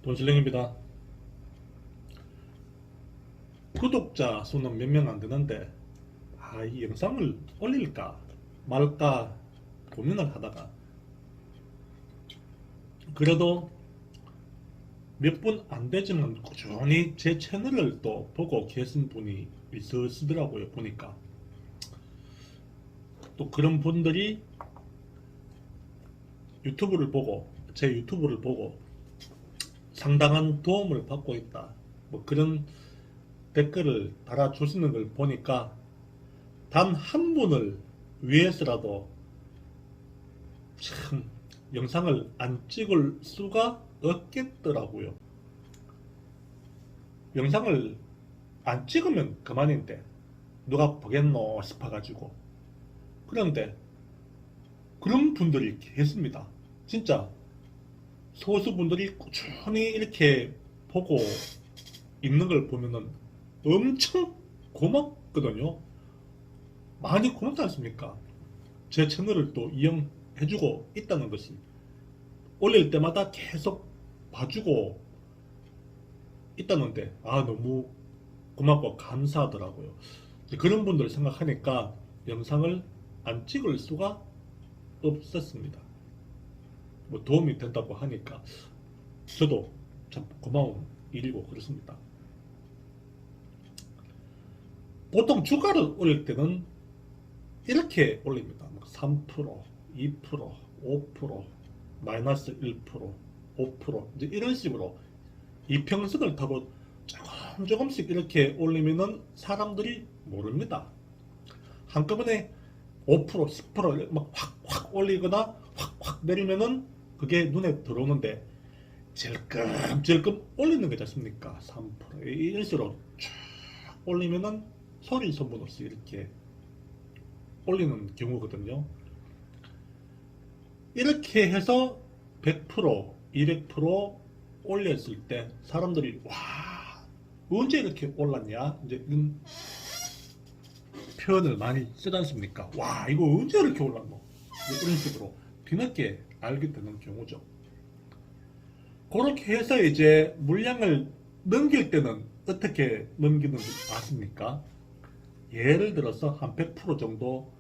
돈실랭입니다. 구독자 수는 몇 명 안 되는데 이 영상을 올릴까 말까 고민을 하다가 그래도 몇 분 안 되지만 꾸준히 제 채널을 또 보고 계신 분이 있으시더라고요. 보니까 또 그런 분들이 제 유튜브를 보고 상당한 도움을 받고 있다, 뭐 그런 댓글을 달아주시는 걸 보니까 단 한 분을 위해서라도 참 영상을 안 찍을 수가 없겠더라고요. 영상을 안 찍으면 그만인데 누가 보겠노 싶어가지고. 그런데 그런 분들이 계십니다. 진짜 소수분들이 꾸준히 이렇게 보고 있는 걸 보면은 엄청 고맙거든요. 많이 고맙지 않습니까? 제 채널을 또 이용해주고 있다는 것이, 올릴 때마다 계속 봐주고 있다는데 너무 고맙고 감사하더라고요. 그런 분들 생각하니까 영상을 안 찍을 수가 없었습니다. 뭐 도움이 된다고 하니까 저도 참 고마운 일이고 그렇습니다. 보통 주가를 올릴 때는 이렇게 올립니다. 3%, 2%, 5%, 마이너스 1%, 5% 이제 이런 식으로 이평선을 타고 조금씩 이렇게 올리면은 사람들이 모릅니다. 한꺼번에 5%, 10% 막 확 올리거나 확 내리면은 그게 눈에 들어오는데 질끔질끔 올리는 거지 않습니까? 3% 이런 식으로 쫙 올리면은 소리 소문 없이 이렇게 올리는 경우거든요. 이렇게 해서 100%, 200% 올렸을 때 사람들이 언제 이렇게 올랐냐 이제 이런 표현을 많이 쓰지 않습니까? 이거 언제 이렇게 올랐노? 이런 식으로 뒤늦게 알게 되는 경우죠. 그렇게 해서 이제 물량을 넘길 때는 어떻게 넘기는지 아십니까? 예를 들어서 한 100% 정도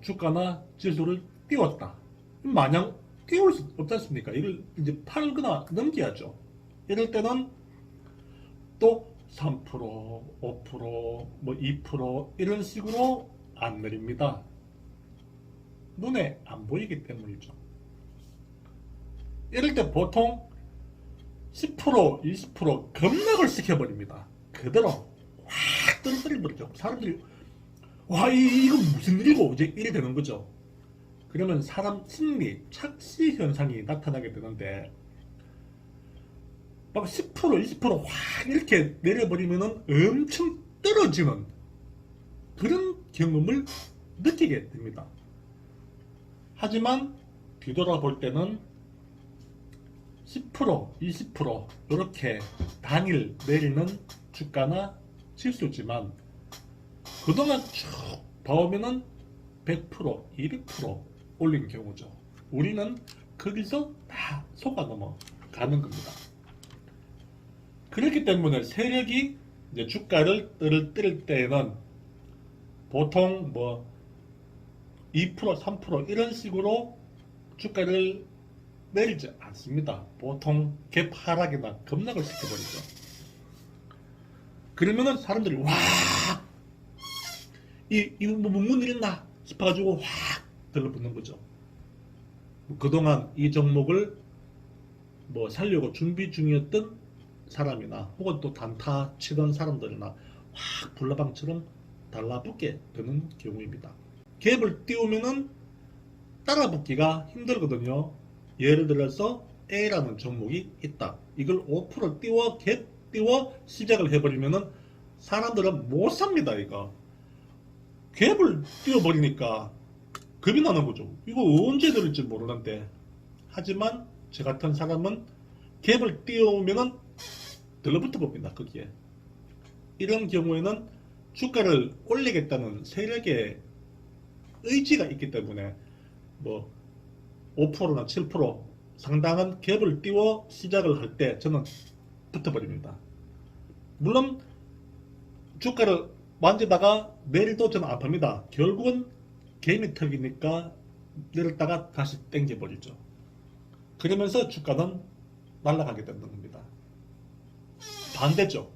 주가나 지수를 띄웠다. 마냥 띄울 수 없지 않습니까? 이걸 이제 팔거나 넘겨야죠. 이럴 때는 또 3%, 5%, 뭐 2% 이런 식으로 안 내립니다. 눈에 안 보이기 때문이죠. 이럴 때 보통 10%, 20% 급락을 시켜버립니다. 그대로 확 떨어뜨려버리죠. 사람들이 이거 무슨 일이고 이제 이래 되는 거죠. 그러면 사람 심리, 착시 현상이 나타나게 되는데 막 10%, 20%확 이렇게 내려버리면은 엄청 떨어지는 그런 경험을 느끼게 됩니다. 하지만 뒤돌아볼 때는 10%, 20% 이렇게 단일 내리는 주가나 지수지만 그동안 쭉 봐오면은 100%, 200% 올린 경우죠. 우리는 거기서 다 속아 넘어가는 겁니다. 그렇기 때문에 세력이 이제 주가를 떨어뜨릴 때에는 보통 2%, 3% 이런 식으로 주가를 내리지 않습니다. 보통 갭 하락이나 급락을 시켜버리죠. 그러면은 사람들이 이거 무슨 일 있나 싶어가지고 확 들러붙는 거죠. 그동안 이 종목을 살려고 준비 중이었던 사람이나 혹은 또 단타 치던 사람들이나 확 불나방처럼 달라붙게 되는 경우입니다. 갭을 띄우면은 따라붙기가 힘들거든요. 예를 들어서 A라는 종목이 있다. 이걸 5% 띄워 갭 띄워 시작을 해버리면은 사람들은 못 삽니다. 이거 갭을 띄워버리니까 겁이 나는 거죠. 이거 언제 들을지 모르는데. 하지만 저 같은 사람은 갭을 띄우면은 들러붙어 봅니다. 거기에. 이런 경우에는 주가를 올리겠다는 세력의 의지가 있기 때문에 5%나 7% 상당한 갭을 띄워 시작을 할 때 저는 붙어버립니다. 물론 주가를 만지다가 내일도 저는 안 팝니다. 결국은 개미 턱이니까 내렸다가 다시 당겨버리죠. 그러면서 주가는 날아가게 되는 겁니다. 반대죠.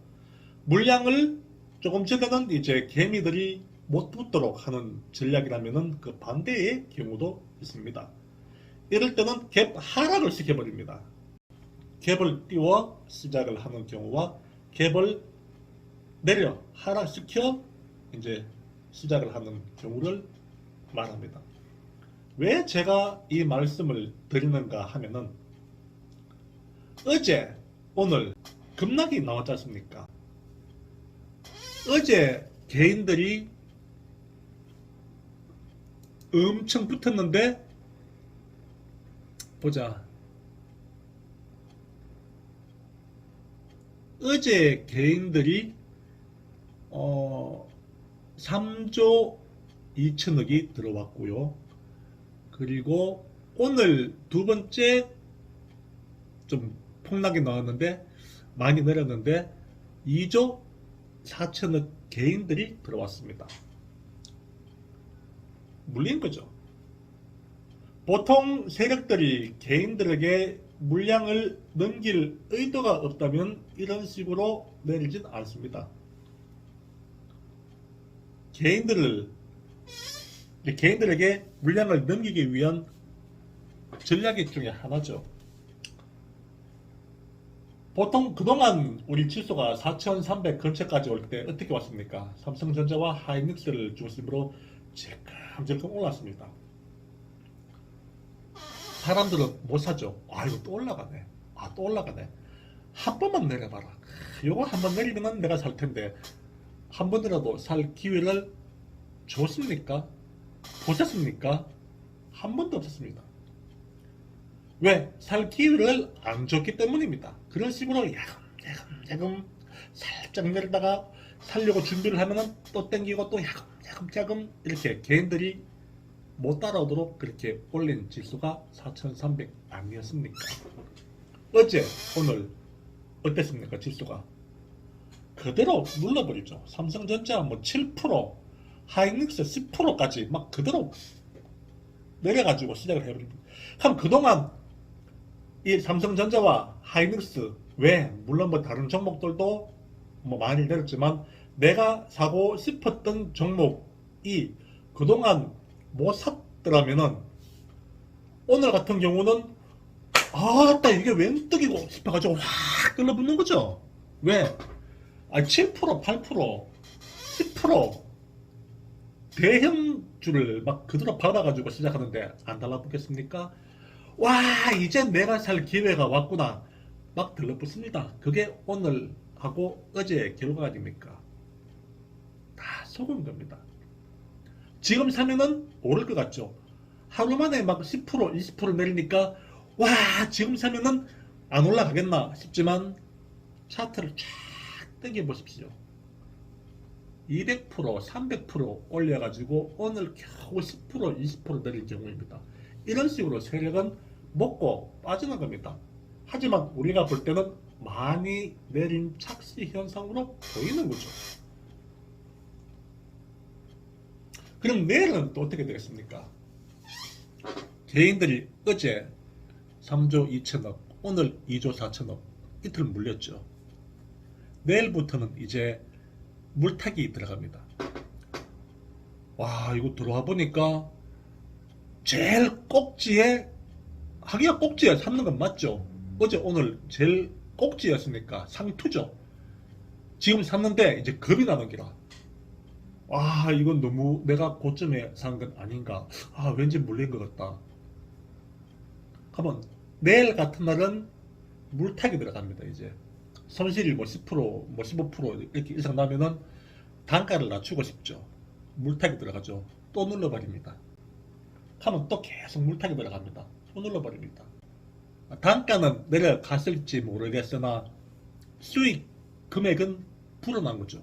물량을 조금 전에는 이제 개미들이 못 붙도록 하는 전략이라면은 그 반대의 경우도 있습니다. 이럴 때는 갭 하락을 시켜버립니다. 갭을 띄워 시작을 하는 경우와 갭을 내려 하락시켜 이제 시작을 하는 경우를 말합니다. 왜 제가 이 말씀을 드리는가 하면은 어제 오늘 급락이 나왔지 않습니까? 어제 개인들이 엄청 붙었는데 보자. 어제 개인들이 3조 2천억이 들어왔고요. 그리고 오늘 두 번째 좀 폭락이 나왔는데 많이 내렸는데 2조 4천억 개인들이 들어왔습니다. 물린 거죠. 보통 세력들이 개인들에게 물량을 넘길 의도가 없다면 이런 식으로 내리진 않습니다. 개인들에게 물량을 넘기기 위한 전략의 중에 하나죠. 보통 그동안 우리 지수가 4,300 근처까지 올 때 어떻게 왔습니까? 삼성전자와 하이닉스를 중심으로 질끔질끔 올랐습니다. 사람들은 못 사죠. 이거 또 올라가네. 또 올라가네. 한 번만 내려봐라. 요거 한 번 내리면 내가 살 텐데 한 번이라도 살 기회를 줬습니까? 보셨습니까? 한 번도 없었습니다. 왜? 살 기회를 안 줬기 때문입니다. 그런 식으로 야금야금 살짝 내리다가 살려고 준비를 하면은 또 땡기고 또 야금야금 이렇게 개인들이 못 따라오도록 그렇게 올린 지수가 4,300 아니었습니까? 어제 오늘 어땠습니까? 지수가 그대로 눌러버리죠. 삼성전자 7%, 하이닉스 10%까지 막 그대로 내려가지고 시작을 해버립니다. 그럼 그동안 이 삼성전자와 하이닉스 왜 물론 다른 종목들도 많이 내렸지만 내가 사고 싶었던 종목이 그동안 못 샀더라면은 오늘 같은 경우는 아따 이게 웬 떡이고 싶어가지고 확 끌어붙는 거죠. 왜? 7%, 8%, 10% 대형주를 막 그대로 받아가지고 시작하는데 안 달라붙겠습니까? 와 이제 내가 살 기회가 왔구나 막 들러붙습니다. 그게 오늘하고 어제의 결과 아닙니까? 다 속은 겁니다. 지금 사면은 오를 것 같죠. 하루 만에 막 10%, 20% 내리니까 와 지금 사면은 안 올라가겠나 싶지만 차트를 쫙 당겨 보십시오. 200%, 300% 올려가지고 오늘 겨우 10%, 20% 내린 경우입니다. 이런 식으로 세력은 먹고 빠지는 겁니다. 하지만 우리가 볼 때는 많이 내린 착시 현상으로 보이는 거죠. 그럼 내일은 또 어떻게 되겠습니까? 개인들이 어제 3조 2천억, 오늘 2조 4천억 이틀 물렸죠. 내일부터는 이제 물타기 들어갑니다. 와 이거 들어와 보니까 제일 꼭지에 하기가 꼭지에 삼는 건 맞죠. 어제 오늘 제일 꼭지였으니까 상투죠. 지금 샀는데 이제 겁이 나는 기라. 이건 너무 내가 고점에 산 건 아닌가. 왠지 물린 것 같다. 그러면 내일 같은 날은 물타기 들어갑니다. 이제 손실이 10%, 15% 이렇게 이상 나면은 단가를 낮추고 싶죠. 물타기 들어가죠. 또 눌러버립니다. 하면 또 계속 물타기 들어갑니다. 또 눌러버립니다. 단가는 내려갔을지 모르겠으나 수익 금액은 불어난 거죠.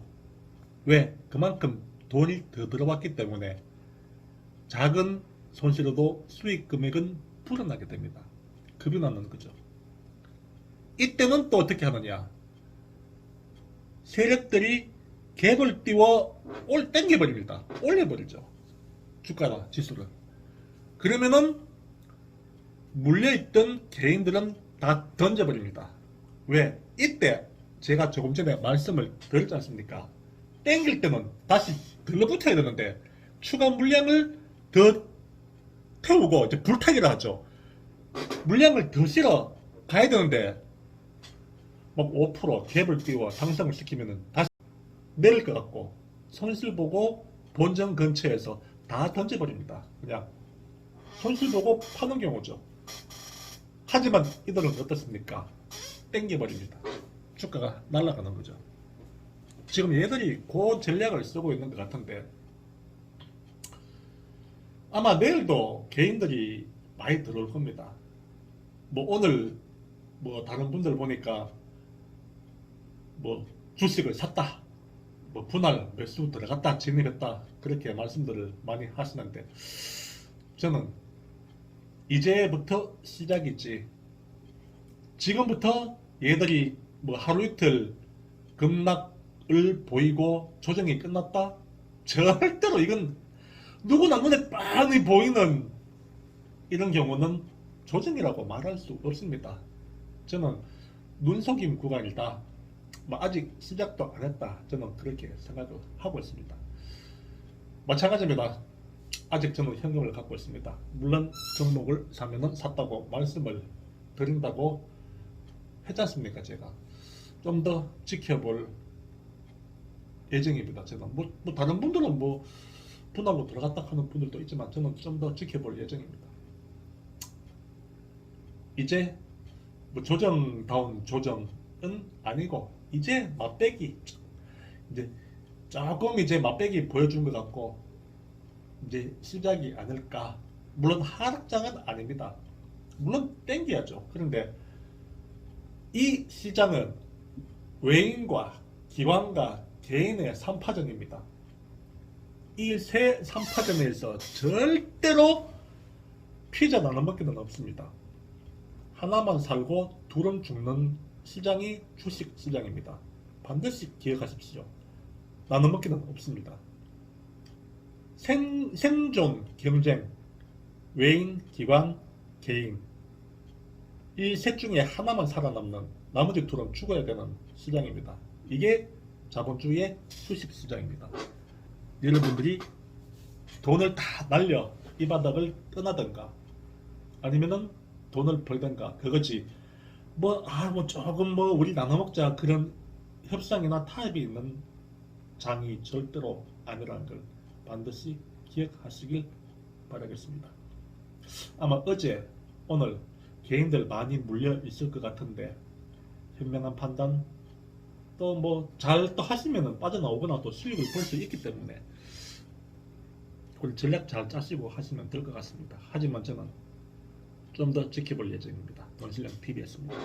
왜? 그만큼 돈이 더 들어왔기 때문에 작은 손실에도 수익 금액은 불어나게 됩니다. 급이 나는 거죠. 이때는 또 어떻게 하느냐? 세력들이 갭을 띄워 당겨버립니다. 올려버리죠. 주가나 지수를. 그러면은 물려있던 개인들은 다 던져버립니다. 왜? 이때 제가 조금 전에 말씀을 드렸지 않습니까? 땡길 때는 다시 들러붙어야 되는데 추가 물량을 더 태우고 이제 불타기를 하죠. 물량을 더 실어 가야 되는데 막 5% 갭을 띄워 상승을 시키면은 다시 내릴 것 같고 손실 보고 본전 근처에서 다 던져버립니다. 그냥 손실 보고 파는 경우죠. 하지만 이들은 어떻습니까? 땡겨버립니다. 주가가 날아가는 거죠. 지금 얘들이 그 전략을 쓰고 있는 것 같은데 아마 내일도 개인들이 많이 들어올 겁니다. 뭐 오늘 뭐 다른 분들 보니까 뭐 주식을 샀다, 뭐 분할 매수 들어갔다, 진입했다 그렇게 말씀들을 많이 하시는데 저는 이제부터 시작이지. 지금부터 얘들이 뭐 하루 이틀 급락을 보이고 조정이 끝났다? 절대로 이건 누구나 눈에 빤히 보이는 이런 경우는 조정이라고 말할 수 없습니다. 저는 눈속임 구간이다. 뭐 아직 시작도 안 했다. 저는 그렇게 생각을 하고 있습니다. 마찬가지입니다. 아직 저는 현금을 갖고 있습니다. 물론 종목을 사면은 샀다고 말씀을 드린다고 했지 않습니까? 제가 좀 더 지켜볼 예정입니다. 제가 뭐 다른 분들은 뭐 분할로 들어갔다 하는 분들도 있지만 저는 좀 더 지켜볼 예정입니다. 이제 뭐 조정다운 조정은 아니고 이제 맛배기, 이제 조금 이제 맛배기 보여준 것 같고 이제 시작이 아닐까. 물론 하락장은 아닙니다. 물론 땡겨야죠. 그런데 이 시장은 외인과 기관과 개인의 3파전입니다. 이 세 3파전에서 절대로 피자 나눠 먹기는 없습니다. 하나만 살고 둘은 죽는 시장이 주식 시장입니다. 반드시 기억하십시오. 나눠 먹기는 없습니다. 생존 경쟁, 외인, 기관, 개인 이 셋 중에 하나만 살아남는 나머지 둘은 죽어야 되는 시장입니다. 이게 자본주의의 주식 시장입니다. 여러분들이 돈을 다 날려 이 바닥을 떠나든가 아니면은 돈을 벌든가 그거지 뭐 조금 뭐 우리 나눠 먹자 그런 협상이나 타협이 있는 장이 절대로 아니라는 걸 반드시 기억하시길 바라겠습니다. 아마 어제 오늘 개인들 많이 물려 있을 것 같은데 현명한 판단 또 뭐 잘 또 하시면은 빠져나오거나 또 수익을 볼 수 있기 때문에 전략 잘 짜시고 하시면 될 것 같습니다. 하지만 저는 좀 더 지켜볼 예정입니다. 돈실력 TV였습니다.